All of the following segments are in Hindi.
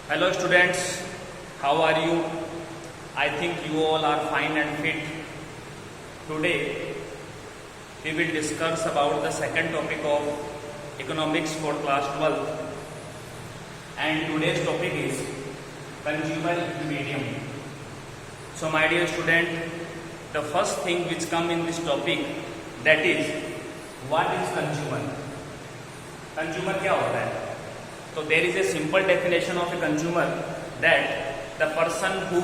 Hello students, how are you? I think you all are fine and fit. Today we will discuss about the second topic of economics for class 12, and today's topic is consumer medium. So my dear student, the first thing which come in this topic, that is what is consumer? Consumer क्या होता है? So there is a simple definition of a consumer, that the person who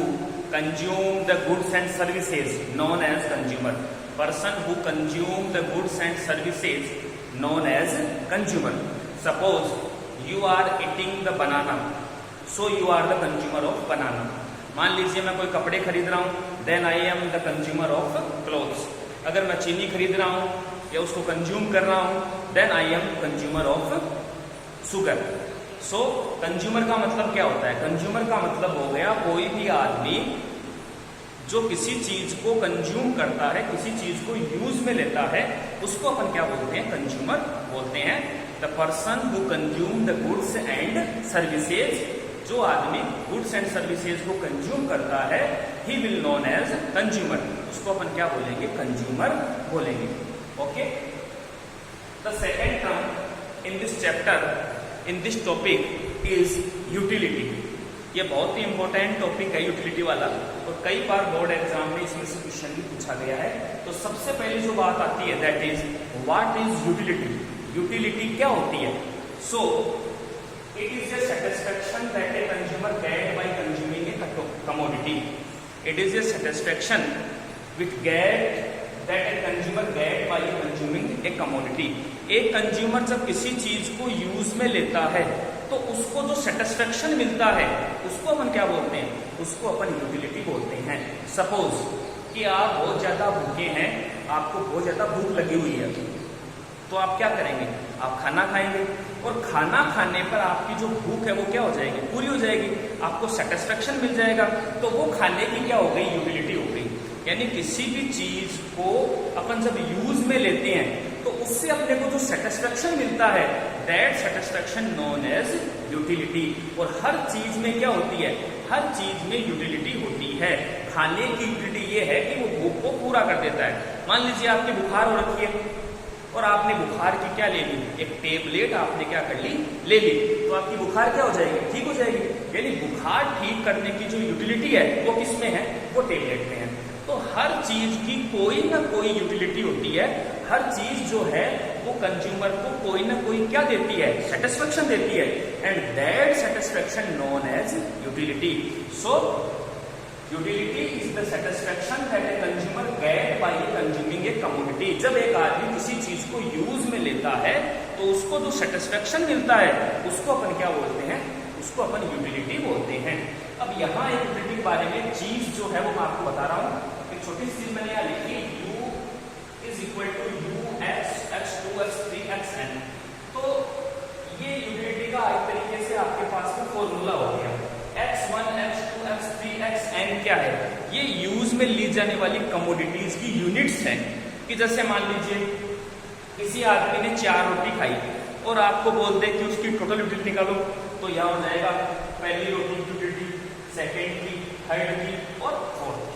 consume the goods and services known as consumer. Person who consume the goods and services known as consumer. Suppose you are eating the banana, so you are the consumer of banana. मान लीजिए मैं कोई कपड़े खरीद रहा हूँ, then I am the consumer of clothes. अगर मैं चीनी खरीद रहा हूँ या उसको कंज्यूम कर रहा हूँ, then I am consumer of sugar. So consumer का मतलब क्या होता है? कंज्यूमर का मतलब हो गया कोई भी आदमी जो किसी चीज को कंज्यूम करता है, किसी चीज को यूज में लेता है, उसको अपन क्या बोलते हैं? कंज्यूमर बोलते हैं. The person who consume the goods and services, जो आदमी गुड्स एंड सर्विसेज को कंज्यूम करता है, he will known as consumer. उसको अपन क्या बोलेंगे? कंज्यूमर बोलेंगे. Okay. The second term in this chapter, in this topic is utility. ये बहुत ही इंपॉर्टेंट टॉपिक है यूटिलिटी वाला, और कई बार बोर्ड एग्जाम में इसमें से क्वेश्चन भी पूछा गया है. तो सबसे पहले जो बात आती है, that is what is utility. Utility क्या होती है? So it is a satisfaction that a consumer get by consuming a commodity. It is a satisfaction which get that a consumer get by consuming a commodity. एक कंज्यूमर जब किसी चीज को यूज में लेता है, तो उसको जो सेटिस्फेक्शन मिलता है, उसको अपन क्या बोलते हैं? उसको अपन यूटिलिटी बोलते हैं. सपोज कि आप बहुत ज्यादा भूखे हैं, आपको बहुत ज्यादा भूख लगी हुई है, तो आप क्या करेंगे? आप खाना खाएंगे, और खाना खाने पर आपकी जो भूख है वो क्या हो जाएगी? पूरी हो जाएगी. आपको सेटिस्फेक्शन मिल जाएगा. तो वो खाने की क्या हो गई? यूटिलिटी हो गई. यानी किसी भी चीज को अपन जब यूज में लेते हैं, तो उससे अपने को जो सेटिस्फेक्शन मिलता है, that satisfaction known as utility. और हर चीज में क्या होती है? हर चीज में यूटिलिटी होती है. खाने की यूटिलिटी ये है कि वो भूख को पूरा कर देता है. मान लीजिए आपकी बुखार हो रखी है, और आपने बुखार की क्या ले ली? एक टेबलेट आपने क्या कर ली? ले ली. तो आपकी बुखार क्या हो जाएगी? ठीक हो जाएगी. यानी बुखार ठीक करने की जो यूटिलिटी है वो किस में है? वो टेबलेट में है. तो हर चीज की कोई ना कोई यूटिलिटी होती है. हर चीज जो है वो कंज्यूमर को कोई ना कोई क्या देती है? सेटिस्फेक्शन देती है. And that satisfaction known as utility. So utility is the satisfaction that a consumer get by consuming a commodity. जब एक आदमी किसी चीज को यूज में लेता है, तो उसको जो सेटिस्फेक्शन मिलता है, उसको अपन क्या बोलते हैं? उसको अपन यूटिलिटी बोलते हैं. अब यहाँ एक यूटिलिटी के बारे में चीज जो है वो मैं आपको बता रहा हूँ. एक छोटी सी चीज मैंने यहाँ लिखी, u is equal to u x x2 x3 xn. तो ये यूटिलिटी का एक तरीके से आपके पास में फॉर्मूला हो गया. x1 x2 x3 xn क्या है? ये यूज में ली जाने वाली कमोडिटीज की यूनिट्स हैं. कि जैसे मान लीजिए किसी आदमी ने 4 रोटी खाई, और आपको बोल दे कि उसकी टोटल यूटिलिटी निकालो, तो यह हो जाएगा पहली रोटी की यूटिलिटी, सेकेंड की, थर्ड की और फोर्थ.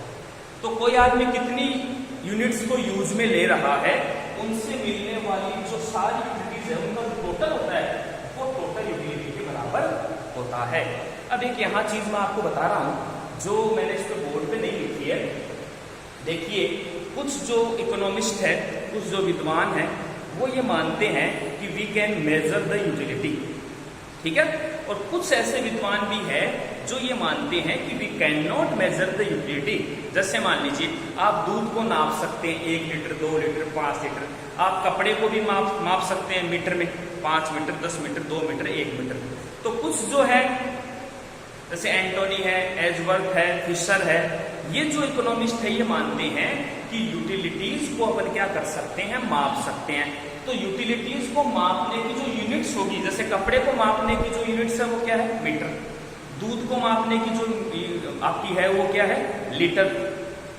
तो कोई आदमी कितनी यूनिट्स को यूज में ले रहा है, उनसे मिलने वाली जो सारी यूटिलिटीज है, उनका जो टोटल होता है, वो टोटल यूटिलिटी के बराबर होता है. अब एक यहाँ चीज मैं आपको बता रहा हूँ, जो मैंने इस पे बोर्ड पे नहीं लिखी है. देखिए, कुछ जो इकोनॉमिस्ट है, कुछ जो विद्वान है, वो ये मानते हैं कि we can measure the utility. ठीक है. और कुछ ऐसे विद्वान भी है जो ये मानते हैं कि we can not measure the utility. जैसे मान लीजिए आप दूध को नाप सकते हैं, 1 लीटर, 2 लीटर, 5 लीटर. आप कपड़े को भी माप सकते हैं मीटर में, 5 मीटर, 10 मीटर, 2 मीटर, 1 मीटर. तो कुछ जो है, जैसे एंटोनी है, एजवर्थ है, फिशर है, ये जो इकोनॉमिस्ट है, ये मानते हैं कि यूटिलिटीज को अपन क्या कर सकते हैं? माप सकते हैं. तो यूटिलिटीज को मापने की जो यूनिट्स होगी, जैसे कपड़े को मापने की जो यूनिट्स है वो क्या है? मीटर. दूध को मापने की जो आपकी है वो क्या है? लीटर.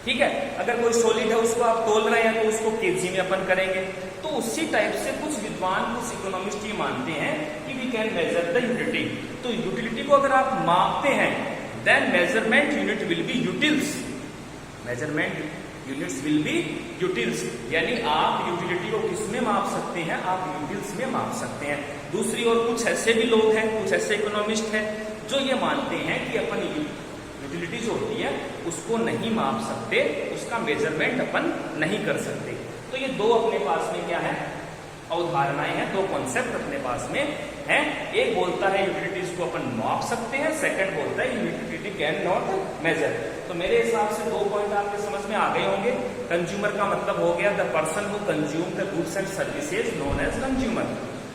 ठीक है. अगर कोई सॉलिड है उसको आप तोल रहे हैं तो उसको केजी में अपन करेंगे. तो उसी टाइप से कुछ विद्वान, कुछ इकोनॉमिस्ट ये मानते हैं कि we can measure the utility. तो यूटिलिटी को अगर आप मापते हैं, then measurement unit will be utils. Measurement units will be utils, यानी आप यूटिलिटी को किस में माप सकते हैं, आप यूटिल्स में माप सकते हैं। दूसरी ओर कुछ ऐसे भी लोग हैं, कुछ ऐसे इकोनॉमिस्ट हैं जो ये मानते हैं कि अपन यूटिलिटी जो होती है उसको नहीं माप सकते, उसका मेजरमेंट अपन नहीं कर सकते। तो ये दो अपने पास में क्या है, अवधारणाएं हैं, दो कॉन्सेप्ट अपने पास में हैं। एक बोलता है यूटिलिटीज को अपन माप सकते हैं, सेकंड बोलता है यूटिलिटी कैन नॉट मेजर। तो मेरे हिसाब से दो पॉइंट आपके समझ में आ गए होंगे। कंज्यूमर का मतलब हो गया the person who consume the goods and services known as consumer,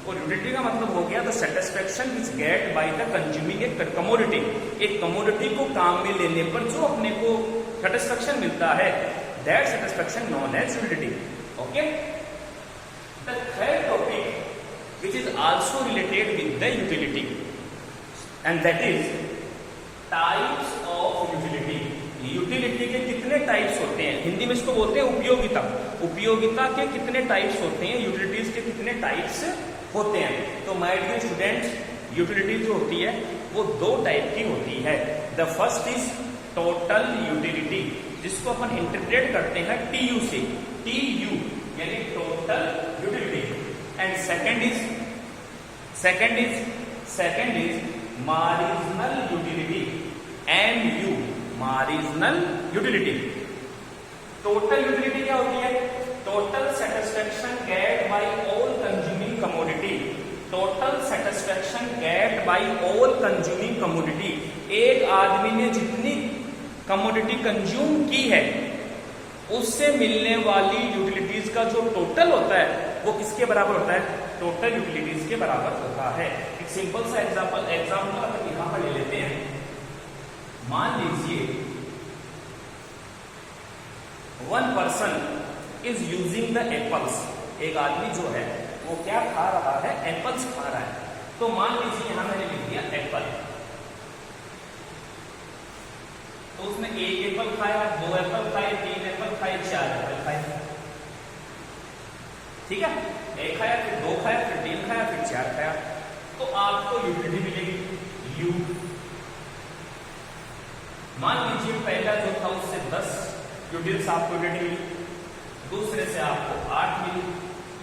और यूटिलिटी का मतलब हो गया the satisfaction which get by the consuming a commodity. एक कमोडिटी को काम में लेने पर जो अपने को सेटिस्फेक्शन मिलता है, that satisfaction known as utility. Okay, the third topic which is also related with the utility and that is types of utility। Utility के कितने टाइप्स होते हैं, हिंदी में इसको बोलते हैं उपयोगिता। उपयोगिता के कितने टाइप्स होते हैं, यूटिलिटीज के कितने टाइप्स होते हैं। तो माय डियर स्टूडेंट्स, यूटिलिटी जो होती है वो दो टाइप की होती है। The first is total utility, जिसको अपन इंटरप्रेट करते हैं टीयू से, टीयू यानी total utility. And second is marginal utility, MU marginal utility. Total utility क्या होती है, total satisfaction get by all consuming commodity. Total satisfaction get by all consuming commodity, एक आदमी ने जितनी कमोडिटी कंज्यूम की है उससे मिलने वाली यूटिलिटीज का जो टोटल होता है वो किसके बराबर होता है, टोटल यूटिलिटीज के बराबर होता है। एक सिंपल सा एग्जांपल अपन यहां पर ले लेते हैं। मान लीजिए one person is using the apples, एक आदमी जो है वो क्या खा रहा है, एप्पल्स खा रहा है। तो मान लीजिए यहां मैंने लिख दिया एप्पल, तो उसने एक एप्पल खाया, दो एप्पल खाए, तीन एप्पल खाए, चार एप्पल खाए, ठीक है। एक खाया, फिर दो खाया, फिर तीन खाया, फिर चार खाया, तो आपको यूटिलिटी मिलेगी यू। मान लीजिए पहला जो था उससे 10 यूटिल्स आपको यूटिलिटी मिली, दूसरे से आपको 8 मिली,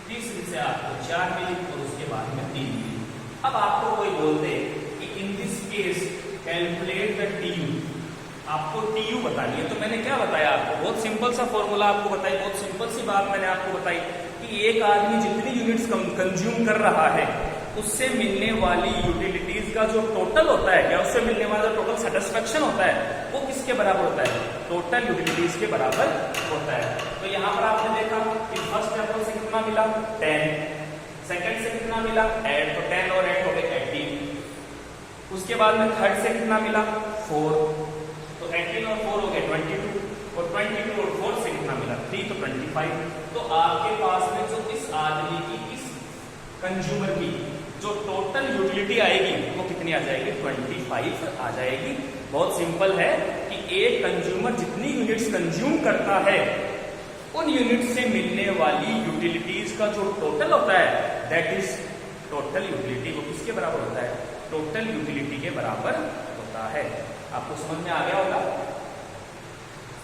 तीसरे से आपको 4 मिली और उसके बाद में 3 मिली। अब आपको कोई बोल दे कि in this case calculate the TU, आपको टीयू बतानी है। तो मैंने क्या बताया आपको, बहुत सिंपल सा फॉर्मूला आपको बताई, बहुत सिंपल सी बात मैंने आपको बताई कि एक आदमी जितनी यूनिट्स कंज्यूम कर रहा है उससे मिलने वाली यूटिलिटीज का जो टोटल होता है, क्या उससे मिलने वाला टोटल सेटिस्फेक्शन होता है वो किसके बराबर होता है, टोटल यूटिलिटीज के बराबर होता है। तो यहाँ पर आपने देखा कि फर्स्ट एप्पल से कितना मिला 10, सेकंड से कितना मिला 8, तो 10 और 8 हो गए 18। उसके बाद में थर्ड से कितना मिला 4, तो 18 और 4 हो गए 22, और 22 और 4 से कितना मिला 3, तो 25। तो आपके पास में जो इस आदमी की, इस कंज्यूमर की जो टोटल यूटिलिटी आएगी वो कितनी आ जाएगी, 25 आ जाएगी। बहुत सिंपल है कि एक कंज्यूमर जितनी यूनिट्स कंज्यूम करता है उन यूनिट से मिलने वाली यूटिलिटीज का जो टोटल होता है दैट इज टोटल यूटिलिटी, वो किसके बराबर होता है, टोटल यूटिलिटी के बराबर होता है। आपको समझ में आ गया होगा।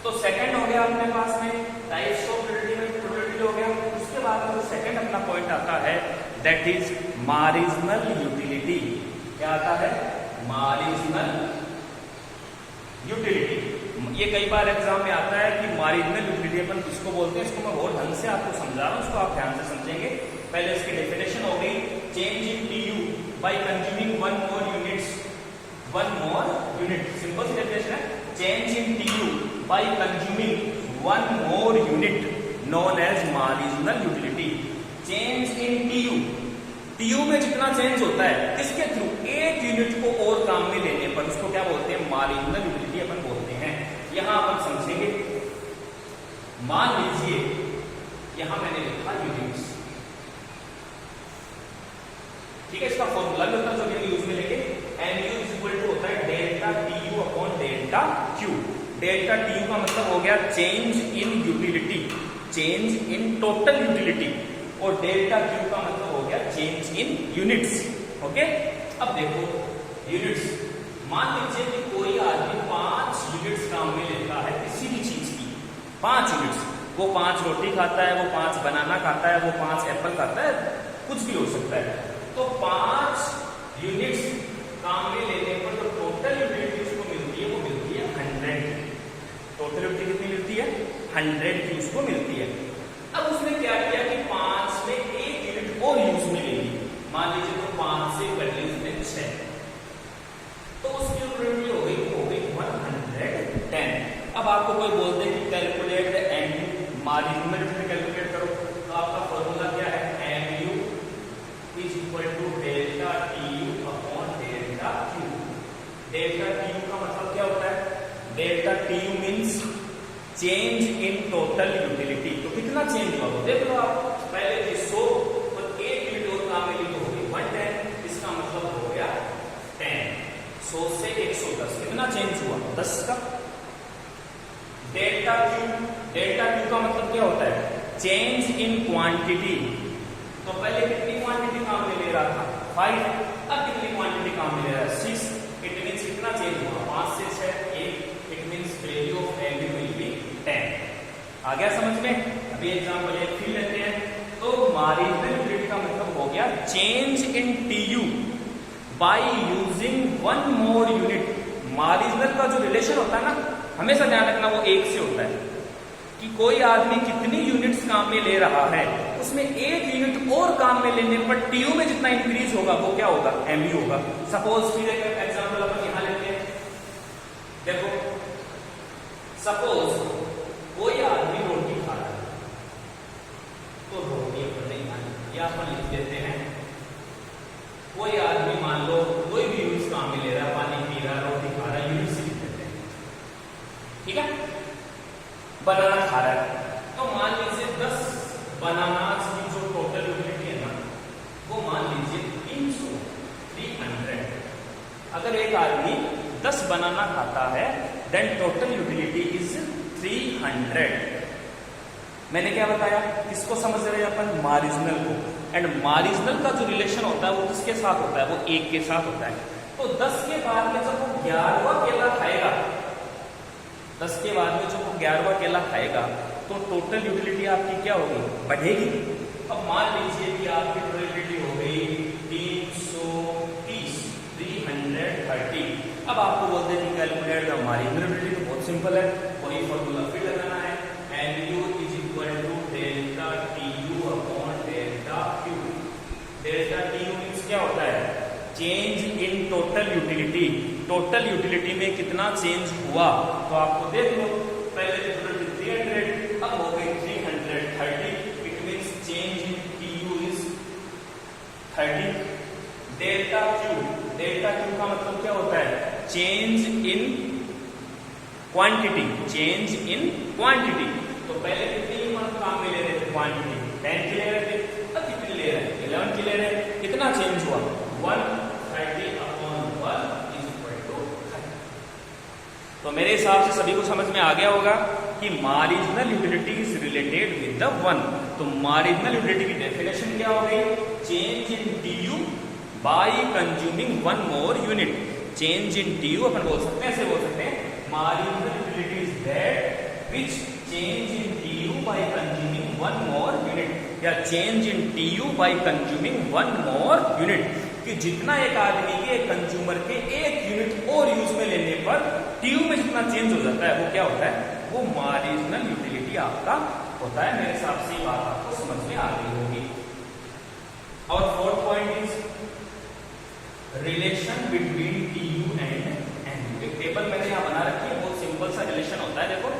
तो सेकंड हो गया अपने पास में टाइप्स ऑफ यूटिलिटी हो गया। उसके बाद में सेकंड अपना पॉइंट आता है दैट इज मार्जिनल यूटिलिटी। क्या आता है, मार्जिनल यूटिलिटी। ये कई बार एग्जाम में आता है कि मार्जिनल यूटिलिटी अपन किसको बोलते हैं, इसको मैं बहुत ढंग से आपको समझा रहा हूं, उसको आप ध्यान से समझेंगे। पहले इसकी डेफिनेशन हो गई, change in TU by consuming one more unit. Simple सी डेफिनेशन है, change in TU by consuming one more unit known as marginal utility. Change in TU, TU में जितना चेंज होता है किसके थ्रू, एक यूनिट को और काम में लेने पर, उसको क्या बोलते हैं, मार्जिनल यूटिलिटी अपन बोलते हैं। यहां अपन समझेंगे, मान लीजिए यहां मैंने लिखा यूनिट्स, ठीक है। इसका फॉर्मूला भी होता है जो कि यूज में लेके, MU इज इक्वल टू होता है delta TU upon delta Q। Delta TU का मतलब हो गया change in utility, change in total utility, और डेल्टा Q का मतलब हो गया चेंज इन यूनिट्स। ओके, अब देखो यूनिट्स, मान लीजिए कि कोई आदमी 5 यूनिट्स काम में लेता है किसी भी चीज की, 5 यूनिट्स, वो 5 रोटी खाता है, वो 5 बनाना खाता है, वो 5 एप्पल खाता है, कुछ भी हो सकता है। तो 5 यूनिट्स काम में लेने पर जो टोटल यूटिलिटी उसको मिलती है वो मिलती है 100। टोटल यूटिलिटी कितनी मिलती है? 100 की उसको मिलती है। अब उसने क्या किया कि 5 में 1 यूनिट और यूज में ले ली, मान लीजिए तो 5 से कर ली उसने 6, तो उसकी यूटिलिटी हो गई 110। अब आपको कोई बोल दे कि calculate MU, marginal utility calculate करो, तो आपका फॉर्मूला क्या है? MU is equal to delta TU upon delta Q. Delta TU का मतलब क्या होता है? Delta TU means change in total utility. तो कितना चेंज हुआ वो देख लो आप, पहले थी 100 और 1 यूनिट और काम में ली तो हो गई 110, इसका मतलब हो गया 10। 100 से 110 कितना चेंज हुआ? 10 का। डेल्टा क्यू का मतलब क्या होता है? Change in quantity. तो पहले कितनी क्वांटिटी काम में ले रहा था? 5, अब कितनी क्वांटिटी काम में ले रहा है? 6। इट मींस कितना चेंज हुआ? 5 से 6 1। It means value of MU will be 10। आ गया समझ में? अभी एग्जांपल एक फिर लेते हैं। तो मार्जिनल यूटिलिटी का मतलब हो गया change in TU by using 1 more unit. Marginal का जो रिलेशन होता है ना, हमेशा ध्यान रखना वो 1 से होता है कि कोई आदमी कितनी यूनिट्स काम में ले रहा है, उसमें 1 यूनिट और काम में लेने पर टीयू में जितना इंक्रीज होगा वो क्या होगा? एमयू होगा। सपोज फिर एक एग्जांपल अपन यहां लेते हैं। देखो सपोज कोई आदमी रोटी खा रहा है, तो रोटी अपन नहीं खानी, या अपन लिख देते हैं कोई आदमी मान लो कोई भी यूनिट्स काम में ले रहा है, पानी पी रहा है, रोटी खा रहा है, यूनिट्स लिख देते हैं, ठीक है। बनाना खा रहा है, तो मान लीजिए 10 बनानास की जो टोटल यूटिलिटी है ना, वो मान लीजिए 300। अगर एक आदमी 10 बनाना खाता है, देन टोटल यूटिलिटी इज 300। मैंने क्या बताया? किसको समझ रहे हैं अपन? मार्जिनल को। एंड मार्जिनल का जो रिलेशन होता है वो किसके साथ होता है? वो 1 के साथ होता है। तो 10 के बाद में जब वो 11वां केला खाएगा, 10 के बाद में जब वो 11वां केला खाएगा, तो टोटल यूटिलिटी आपकी क्या होगी? बढ़ेगी। अब मान लीजिए कि आपकी टोटल यूटिलिटी हो गई 330, 330। अब आपको बोलते हैं कि कैलकुलेट द मार्जिनल यूटिलिटी, तो बहुत सिंपल है, वही फॉर्मूला फिर लगाना है। MU is equal to delta TU upon delta Q. Delta TU means क्या होता है? Change in total utility. Total utility में कितना चेंज हुआ, तो आपको देख लो, पहले टोटल 300, अब हो गई 330। It means change in TU is 30। Delta Q का मतलब क्या होता है? Change in quantity. Change in quantity. तो पहले कितनी काम में ले रहे थे? क्वांटिटी 10 की ले रहे थे, अब कितनी ले रहे हैं? 11 की ले रहे हैं। कितना चेंज हुआ? 130 अपॉन 1 इज इक्वल टू 30। तो मेरे हिसाब से सभी को समझ में आ गया होगा कि marginal utility is related with the 1। तो मार्जिनल यूटिलिटी की डेफिनेशन क्या हो गई? Change in TU by consuming 1 more unit. Change in TU अपन बोल सकते हैं, ऐसे बोल सकते हैं, marginal utility is that which change in TU by consuming 1 more unit, या change in TU by consuming 1 more unit, कि जितना एक आदमी के, एक कंज्यूमर के 1 यूनिट और यूज में लेने पर टीयू में जितना चेंज हो जाता है वो क्या होता है? वो मार्जिनल यूटिलिटी आपका होता है। मेरे हिसाब से ये बात आपको समझ में आ गई होगी। और 4th point is relation between TU and MU. एक टेबल मैंने यहाँ बना रखी है, बहुत सिंपल सा रिलेशन होता है। देखो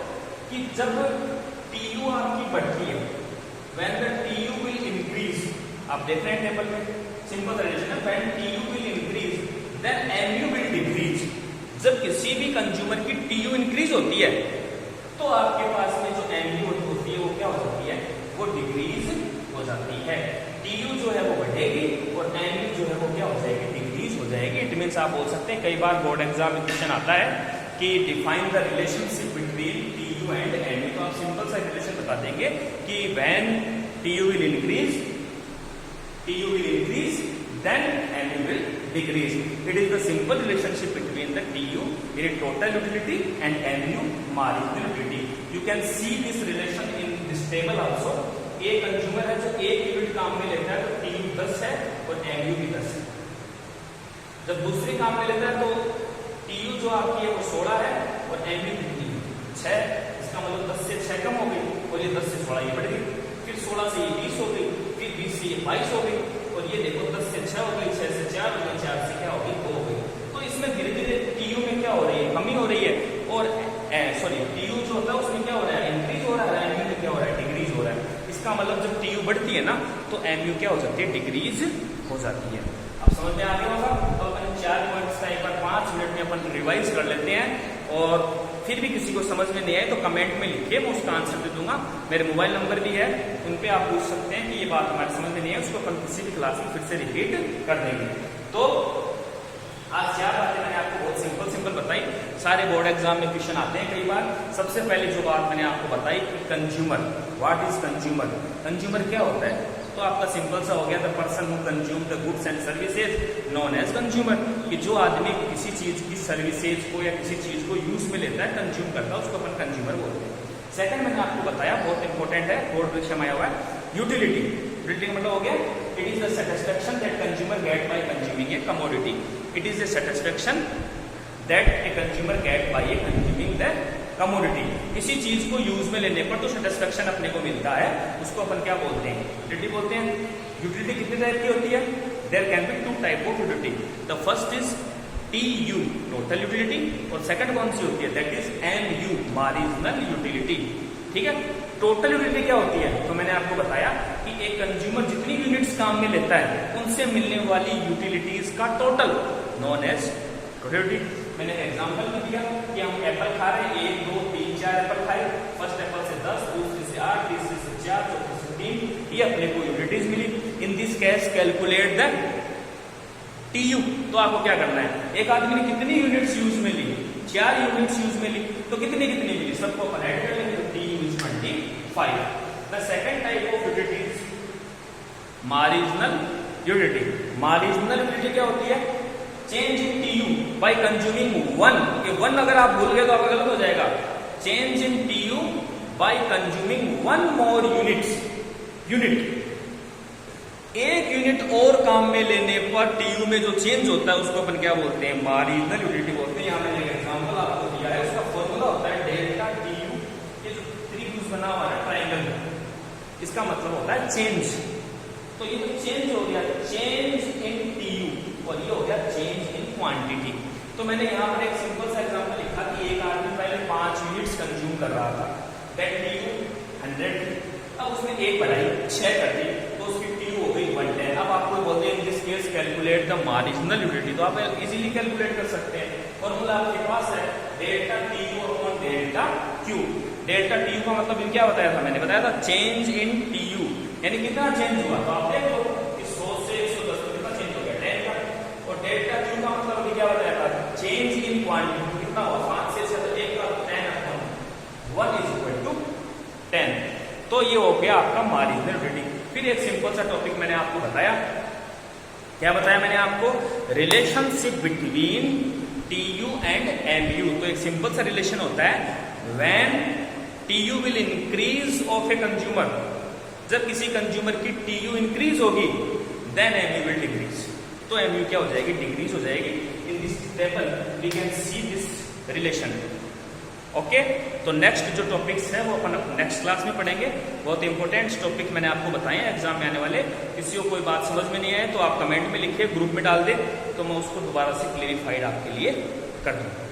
कि जब टीयू आपकी बढ़ती है, when the TU will increase, आप देख रहे हैं टेबल में, सिंपल रिलेशन है, when TU will increase then MU will decrease. जब किसी भी कंज्यूमर की टीयू इंक्रीज होती है, तो आपके पास में जो एमयू होती है वो क्या हो जाती है? वो डिक्रीज हो जाती है। टीयू जो है वो बढ़ेगी और एमयू जो है वो क्या हो जाएगी? डिक्रीज हो जाएगी। इट मींस आप बोल सकते हैं, कई बार बोर्ड एग्जाम में क्वेश्चन आता है कि define the relationship between TU and MU. तो आप सिंपल सा रिलेशन बता देंगे कि when TU will increase then mu will decrease. It is the simple relationship between the TU in total utility and mu marginal utility. You can see this relation in this table also. एक कंज्यूमर है जो 1 यूनिट काम में लेता है तो TU 10 है और mu भी 10 है। जब दूसरे काम में लेता है तो TU जो आपकी है वो 16 है और mu कितनी है 6। इसका मतलब 10 से 6 कम हो गई और ये 10 से 16 ये बढ़ गई, फिर 16 से ये 20 हो गई, फिर 20 से ये 22 हो गई और ये देखो 10 से 6 हो गई, 6 से 4 हो गई, 4 से क्या हो गई 2 हो गई। तो इसमें धीरे धीरे TU में क्या हो रही है कमी हो रही है और TU जो होता है उसमें क्या हो रहा है इंक्रीज हो रहा है, mu में क्या हो रहा है डिक्रीज हो रहा है। इसका मतलब जब TU बढ़ती है ना तो mu क्या हो जाती है डिक्रीज हो जाती है। अब समझ में आ गया होगा। तो अपन 4 पॉइंट्स का एक बार 5 मिनट में अपन रिवाइज कर लेते हैं और फिर भी किसी को समझ में नहीं आए तो कमेंट में लिखिए, मैं उसका आंसर दे दूंगा। मेरे मोबाइल नंबर भी है, उन पे आप पूछ सकते हैं कि ये बात हमारे समझ में नहीं है, उसको अपन किसी भी क्लास में फिर से रिपीट कर देंगे। तो आज 4 बातें मैंने आपको बहुत सिंपल बताई। सारे बोर्ड एग्जाम में क्वेश्चन आते हैं कई बार। सबसे पहले जो बात मैंने आपको बताई कि consumer, what is consumer, consumer क्या होता है। तो आपका सिंपल सा हो गया, the person who consume the goods and services known as consumer, कि जो आदमी किसी चीज की सर्विसेज को या किसी चीज को यूज में लेता है, कंज्यूम करता है, उसको अपन कंज्यूमर बोलते हैं। सेकंड मैंने आपको बताया बहुत इंपॉर्टेंट है, बोर्ड परीक्षा में आया हुआ है, यूटिलिटी। यूटिलिटी मतलब हो गया it is the satisfaction that consumer get by consuming a commodity. It is the satisfaction that a consumer get by a consuming the commodity. किसी चीज को यूज में लेने पर तो सेटिस्फेक्शन अपने को मिलता है, उसको अपन क्या बोलते हैं यूटिलिटी बोलते हैं। यूटिलिटी कितने टाइप की होती है, there can be 2 type of utility. The first is TU total utility और सेकंड कौन सी होती है that is MU marginal utility. ठीक है, टोटल यूटिलिटी क्या होती है तो मैंने आपको बताया कि एक कंज्यूमर जितनी यूनिट्स काम में लेता है उनसे मिलने वाली यूटिलिटीज का total known as total utility. मैंने एग्जांपल में दिया कि हम एप्पल खा रहे हैं, 1 2 3 4 एप्पल खाए, फर्स्ट एप्पल से 10, दूसरे से 8, तीसरे से 4, चौथे से 3, ये अपने को यूनिटीज मिली। In this case calculate the TU। तो आपको क्या करना है, एक आदमी ने कितनी यूनिट्स यूज में ली, 4 यूनिट्स यूज में ली, तो कितनी कितनी मिली सबको अपन ऐड कर लेंगे, तो TU is 25। The second type of utility is marginal utility. Marginal utility क्या होती है, चेंज इन TU बाय कंज्यूमिंग 1। ये 1 अगर आप भूल गए तो आपका गलत हो जाएगा। Change in TU bye consuming 1 more unit. एक यूनिट और काम में लेने पर TU में जो चेंज होता है उसको अपन क्या बोलते हैं मार्जिनल यूटिलिटी बोलते हैं। यहाँ मैंने एक एग्जांपल आपको दिया है, उसका फॉर्मूला होता है डेल्टा TU। ये जो त्रिभुज बना हुआ है ट्राइंगल में, इसका मतलब होता है चेंज। तो ये जो चेंज हो गया चेंज इन TU और ये हो गया चेंज इन क्वांटिटी। तो मैंने यहाँ पर एक सिंपल सा एग्जांपल लिखा कि एक आदमी पहले 5 यूनिट्स कंज्यूम कर रहा था, दैट TU 100, अब उसने एक बढ़ाई 6 कर दी तो उसकी TU हो गई 110। अब आपको बोलते हैं इन this case calculate the marginal utility, तो आप इजीली कैलकुलेट कर सकते हैं। फॉर्मूला आपके पास है delta TU upon delta Q। Delta TU का मतलब क्या बताया था, मैंने बताया था चेंज इन TU, यानी कितना चेंज हुआ। तो आप देख लो कि 100 से 110 तो कितना चेंज हो गया 10 का। और डेल्टा Q का मतलब अभी क्या बताया था, चेंज इन क्वांटिटी कितना हुआ, 5 से 1 का 10 अपॉन 1 इज इक्वल टू 10। तो ये हो गया आपका मार्जिनल यूटिलिटी। फिर एक सिंपल सा टॉपिक मैंने आपको बताया, क्या बताया मैंने आपको, relationship between TU and MU। तो एक सिंपल सा रिलेशन होता है when TU will increase of a consumer, जब किसी कंज्यूमर की TU इंक्रीज होगी देन MU विल डिक्रीज। तो MU क्या हो जाएगी, डिक्रीज हो जाएगी। In this table we can see this relation. Okay, तो नेक्स्ट जो टॉपिक्स है वो अपन नेक्स्ट क्लास में पढ़ेंगे। बहुत इंपॉर्टेंट टॉपिक मैंने आपको बताए हैं एग्जाम में आने वाले। किसी को कोई बात समझ में नहीं आए तो आप कमेंट में लिखिए, ग्रुप में डाल दे, तो मैं उसको दोबारा से क्लेरिफाइड आपके लिए कर दूंगा।